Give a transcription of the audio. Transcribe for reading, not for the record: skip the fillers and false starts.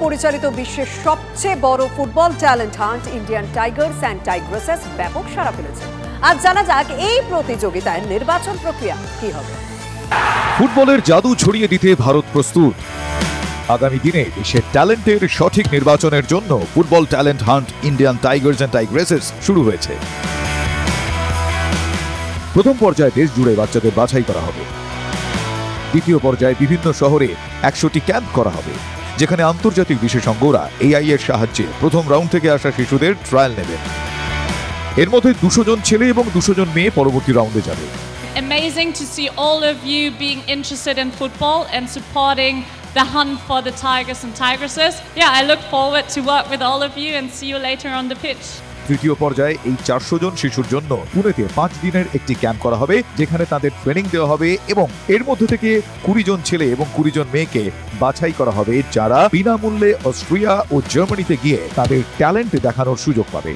পরিচালিত বিশ্বের সবচেয়ে বড় football talent hunt Indian tigers and tigresses ব্যাপক সাড়া ফেলেছে। আজ জানা যাক এই প্রতিযোগিতায় নির্বাচন প্রক্রিয়া কি হবে। ফুটবলের জাদু ছড়িয়ে দিতে ভারত প্রস্তুত। আগামী দিনে দেশের ট্যালেন্টের সঠিক নির্বাচনের জন্য football talent hunt Indian tigers and tigresses শুরু হয়েছে। প্রথম পর্যায়ে দেশ জুড়ে বাচ্চাদের বাছাই করা হবে। দ্বিতীয় পর্যায়ে বিভিন্ন শহরে 100টি ক্যাম্প করা হবে, যেখানে আন্তর্জাতিক বিশেষজ্ঞরা এআই এর সাহায্যে প্রথম রাউন্ড থেকে আসা শিশুদের ট্রায়াল নেবেন। এর মধ্যে 200 জন ছেলে এবং 200 জন মেয়ে পরবর্তী রাউন্ডে যাবে। Amazing to see all of you being interested in football and supporting the hunt for the Tigers and Tigresses. Yeah, I look forward to work with all of you and see you later on the pitch. তৃতীয় পর্যায়ে এই 400 জন শিশুর জন্য পুনেতে 5 দিনের একটি camp করা হবে, যেখানে তাদের ট্রেনিং দেওয়া হবে এবং এর মধ্যে থেকে 20 জন ছেলে এবং 20 জন মেয়েকে বাছাই করা হবে, যারা বিনামূল্যে অস্ট্রিয়া ও জার্মানিতে গিয়ে তাদের ট্যালেন্ট দেখানোর সুযোগ পাবে।